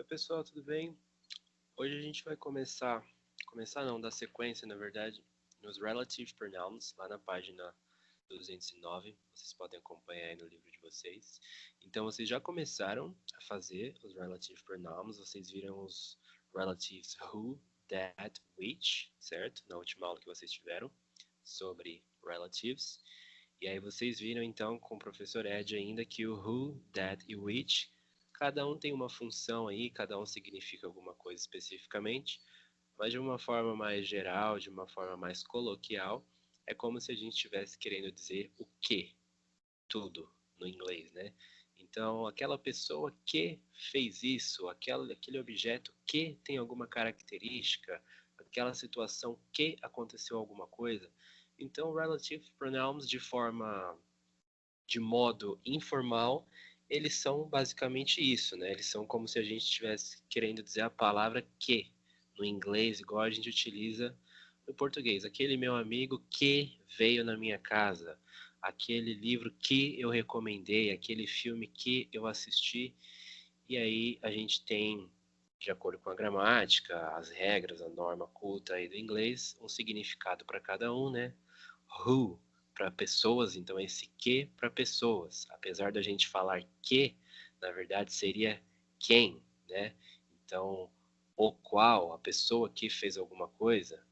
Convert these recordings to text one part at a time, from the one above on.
Oi pessoal, tudo bem? Hoje a gente vai começar não, dar sequência na verdade, nos Relative Pronouns, lá na página 209, vocês podem acompanhar aí no livro de vocês. Então vocês já começaram a fazer os Relative Pronouns, vocês viram os relatives who, that, which, certo? Na última aula que vocês tiveram sobre relatives. E aí vocês viram então com o professor Ed ainda que o who, that e which, cada um tem uma função aí, cada um significa alguma coisa especificamente, mas de uma forma mais geral, de uma forma mais coloquial, é como se a gente estivesse querendo dizer o que, tudo, no inglês, né? Então, aquela pessoa que fez isso, aquele objeto que tem alguma característica, aquela situação que aconteceu alguma coisa. Então, relative pronouns de modo informal, eles são basicamente isso, né? Eles são como se a gente estivesse querendo dizer a palavra que no inglês, igual a gente utiliza no português. Aquele meu amigo que veio na minha casa, aquele livro que eu recomendei, aquele filme que eu assisti. E aí a gente tem, de acordo com a gramática, as regras, a norma culta aí do inglês, um significado para cada um, né? Who para pessoas, então esse que para pessoas. Apesar da gente falar que, na verdade seria quem, né? Então, o qual, a pessoa que fez alguma coisa.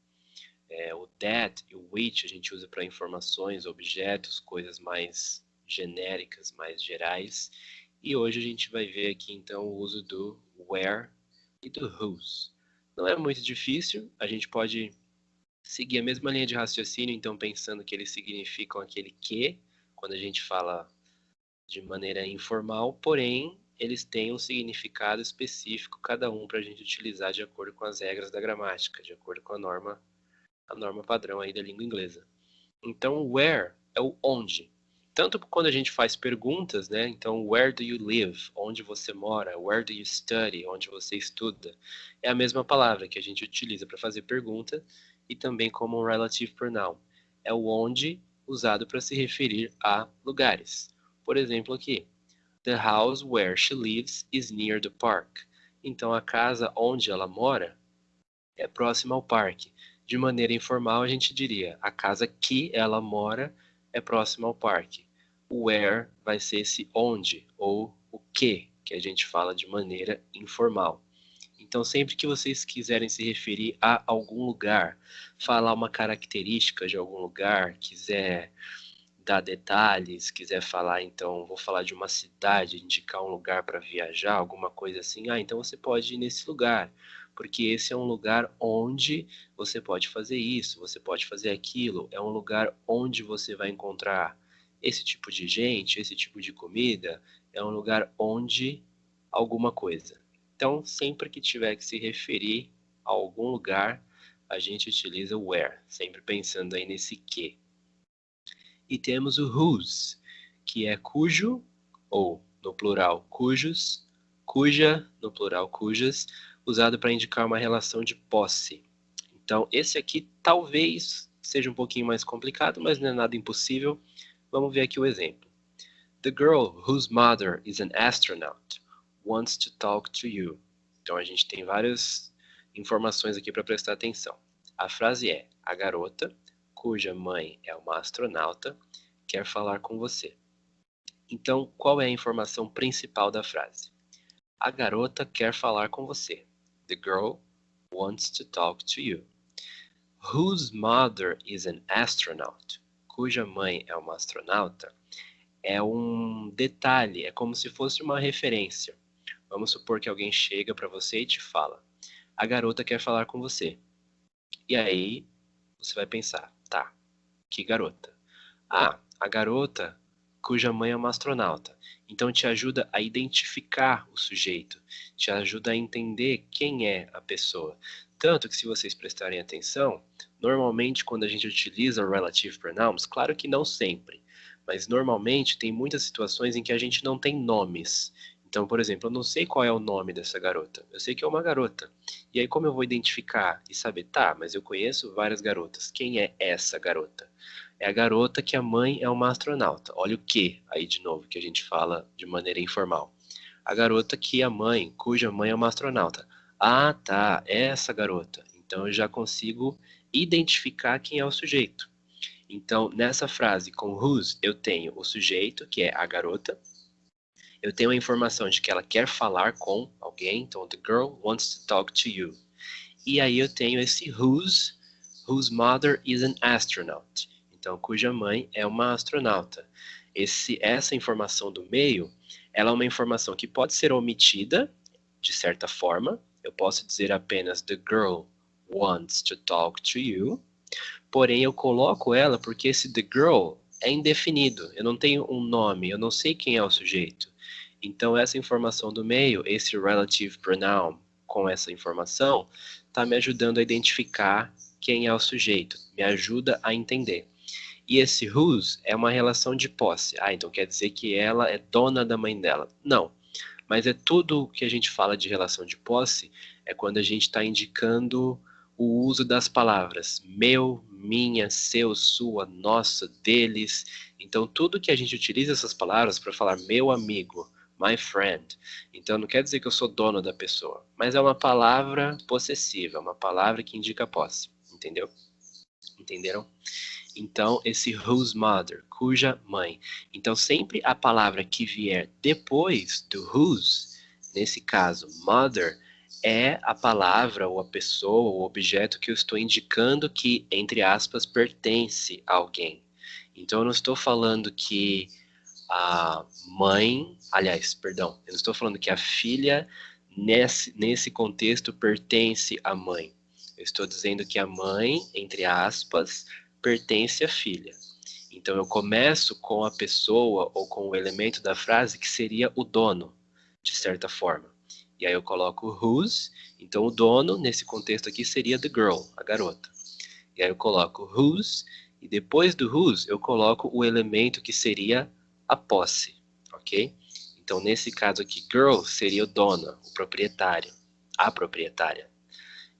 O that e o which a gente usa para informações, objetos, coisas mais genéricas, mais gerais. E hoje a gente vai ver aqui então o uso do where e do whose. Não é muito difícil, a gente pode seguir a mesma linha de raciocínio, então pensando que eles significam aquele que, quando a gente fala de maneira informal, porém eles têm um significado específico, cada um para a gente utilizar de acordo com as regras da gramática, de acordo com a norma padrão aí da língua inglesa. Então, where é o onde. Tanto quando a gente faz perguntas, né? Então, where do you live? Onde você mora? Where do you study? Onde você estuda? É a mesma palavra que a gente utiliza para fazer pergunta e também como um relative pronoun. É o onde usado para se referir a lugares. Por exemplo, aqui, the house where she lives is near the park. Então, a casa onde ela mora é próxima ao parque. De maneira informal, a gente diria: a casa que ela mora é próxima ao parque. O where vai ser esse onde ou o que a gente fala de maneira informal. Então, sempre que vocês quiserem se referir a algum lugar, falar uma característica de algum lugar, quiser dar detalhes, quiser falar, então, vou falar de uma cidade, indicar um lugar para viajar, alguma coisa assim, então você pode ir nesse lugar, porque esse é um lugar onde você pode fazer isso, você pode fazer aquilo, é um lugar onde você vai encontrar esse tipo de gente, esse tipo de comida, é um lugar onde alguma coisa. Então, sempre que tiver que se referir a algum lugar, a gente utiliza o where, sempre pensando aí nesse que. E temos o whose, que é cujo, ou no plural cujos, cuja, no plural cujas, usado para indicar uma relação de posse. Então, esse aqui talvez seja um pouquinho mais complicado, mas não é nada impossível. Vamos ver aqui o exemplo. The girl whose mother is an astronaut wants to talk to you. Então, a gente tem várias informações aqui para prestar atenção. A frase é: a garota, cuja mãe é uma astronauta, quer falar com você. Então, qual é a informação principal da frase? A garota quer falar com você. The girl wants to talk to you. Whose mother is an astronaut? Cuja mãe é uma astronauta. É um detalhe, é como se fosse uma referência. Vamos supor que alguém chega para você e te fala: a garota quer falar com você. E aí você vai pensar: tá, que garota? Ah, a garota cuja mãe é uma astronauta. Então te ajuda a identificar o sujeito, te ajuda a entender quem é a pessoa. Tanto que se vocês prestarem atenção, normalmente quando a gente utiliza relative pronouns, claro que não sempre, mas normalmente tem muitas situações em que a gente não tem nomes. Então, por exemplo, eu não sei qual é o nome dessa garota. Eu sei que é uma garota. E aí, como eu vou identificar e saber, tá, mas eu conheço várias garotas. Quem é essa garota? É a garota que a mãe é uma astronauta. Olha o que aí de novo que a gente fala de maneira informal. a garota que é a mãe, cuja mãe é uma astronauta. Ah, tá, essa garota. Então eu já consigo identificar quem é o sujeito. Então, nessa frase com whose, eu tenho o sujeito, que é a garota. Eu tenho a informação de que ela quer falar com alguém. Então, the girl wants to talk to you. E aí eu tenho esse whose mother is an astronaut. Então, cuja mãe é uma astronauta. Essa informação do meio, ela é uma informação que pode ser omitida, de certa forma. Eu posso dizer apenas the girl wants to talk to you. Porém, eu coloco ela porque esse the girl é indefinido. Eu não tenho um nome, eu não sei quem é o sujeito. Então, essa informação do meio, esse relative pronoun com essa informação, está me ajudando a identificar quem é o sujeito, me ajuda a entender. E esse whose é uma relação de posse. Ah, então quer dizer que ela é dona da mãe dela. Não, mas é tudo que a gente fala de relação de posse, é quando a gente está indicando o uso das palavras meu, minha, seu, sua, nossa, deles. Então, tudo que a gente utiliza essas palavras para falar meu amigo, my friend. Então, não quer dizer que eu sou dono da pessoa, mas é uma palavra possessiva, uma palavra que indica posse. Entendeu? Entenderam? Então, esse whose mother, cuja mãe. Então, sempre a palavra que vier depois do whose, nesse caso, mother, é a palavra ou a pessoa ou objeto que eu estou indicando que, entre aspas, pertence a alguém. Então, eu não estou falando que a mãe, aliás, perdão, eu não estou falando que a filha, nesse contexto, pertence à mãe. Eu estou dizendo que a mãe, entre aspas, pertence à filha. Então eu começo com a pessoa ou com o elemento da frase que seria o dono, de certa forma. E aí eu coloco whose, então o dono, nesse contexto aqui, seria the girl, a garota. E aí eu coloco whose, e depois do whose eu coloco o elemento que seria a posse, ok? Então nesse caso aqui, girl seria o dono, o proprietário, a proprietária.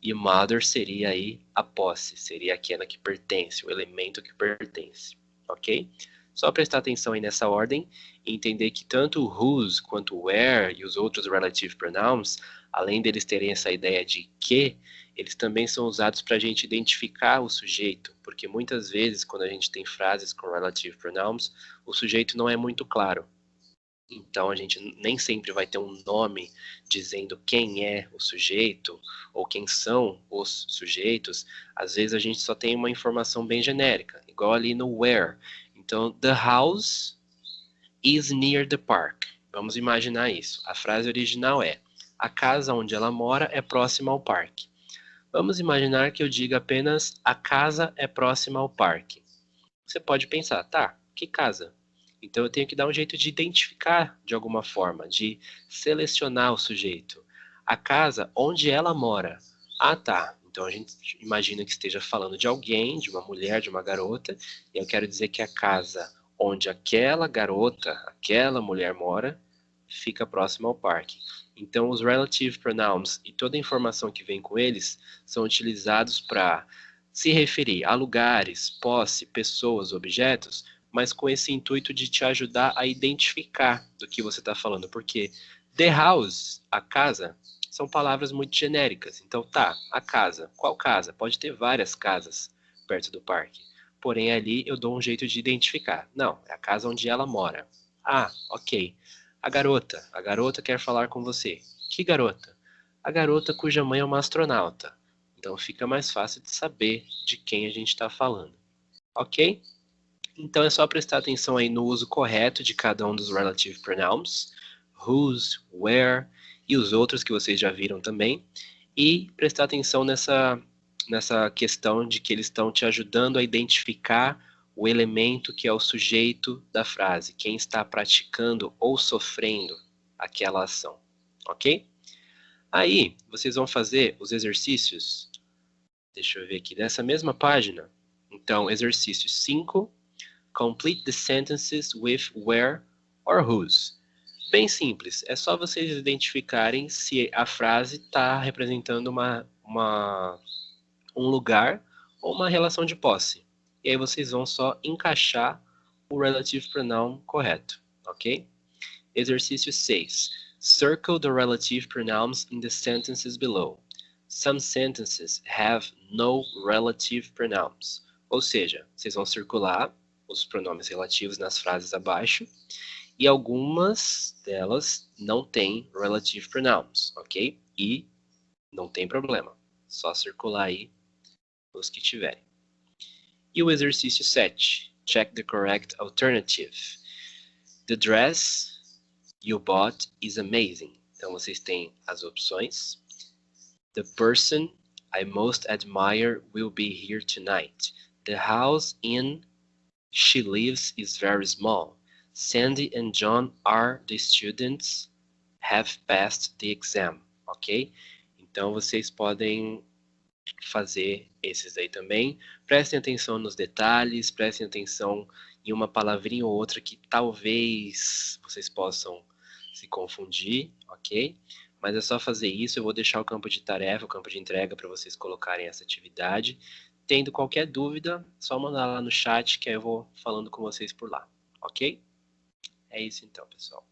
E mother seria aí a posse, seria aquela que pertence, o elemento que pertence, ok? Só prestar atenção aí nessa ordem e entender que tanto o whose quanto o where e os outros relative pronouns, além deles terem essa ideia de que, eles também são usados para a gente identificar o sujeito, porque muitas vezes quando a gente tem frases com relative pronouns, o sujeito não é muito claro. Então a gente nem sempre vai ter um nome dizendo quem é o sujeito ou quem são os sujeitos. Às vezes a gente só tem uma informação bem genérica, igual ali no where. Então, the house is near the park. Vamos imaginar isso. A frase original é: a casa onde ela mora é próxima ao parque. Vamos imaginar que eu diga apenas a casa é próxima ao parque. Você pode pensar, tá, que casa? Então eu tenho que dar um jeito de identificar de alguma forma, de selecionar o sujeito. A casa onde ela mora. Ah, tá. Então a gente imagina que esteja falando de alguém, de uma mulher, de uma garota, e eu quero dizer que a casa onde aquela garota, aquela mulher mora, fica próxima ao parque. Então os relative pronouns e toda a informação que vem com eles são utilizados para se referir a lugares, posse, pessoas, objetos, mas com esse intuito de te ajudar a identificar do que você está falando, porque the house, a casa, são palavras muito genéricas. Então tá, a casa, qual casa? Pode ter várias casas perto do parque. Porém ali eu dou um jeito de identificar. Não, é a casa onde ela mora. Ah, ok. A garota quer falar com você. Que garota? A garota cuja mãe é uma astronauta. Então fica mais fácil de saber de quem a gente está falando. Ok? Então é só prestar atenção aí no uso correto de cada um dos relative pronouns, whose, where e os outros que vocês já viram também, e prestar atenção nessa questão de que eles estão te ajudando a identificar o elemento que é o sujeito da frase, quem está praticando ou sofrendo aquela ação, ok? Aí vocês vão fazer os exercícios, deixa eu ver aqui, nessa mesma página. Então, exercício 5, complete the sentences with where or whose. Bem simples, é só vocês identificarem se a frase está representando um lugar ou uma relação de posse. E aí vocês vão só encaixar o relative pronoun correto, ok? Exercício 6. Circle the relative pronouns in the sentences below. Some sentences have no relative pronouns. Ou seja, vocês vão circular os pronomes relativos nas frases abaixo e algumas delas não têm relative pronouns, ok? E não tem problema, só circular aí os que tiverem. E o exercício 7. Check the correct alternative. The dress you bought is amazing. Então vocês têm as opções. The person I most admire will be here tonight. The house in she lives is very small. Sandy and John are the students have passed the exam, ok? Então vocês podem fazer esses aí também. Prestem atenção nos detalhes, prestem atenção em uma palavrinha ou outra que talvez vocês possam se confundir, ok? Mas é só fazer isso. Eu vou deixar o campo de tarefa, o campo de entrega para vocês colocarem essa atividade. Tendo qualquer dúvida, só mandar lá no chat que aí eu vou falando com vocês por lá, ok? É isso então, pessoal.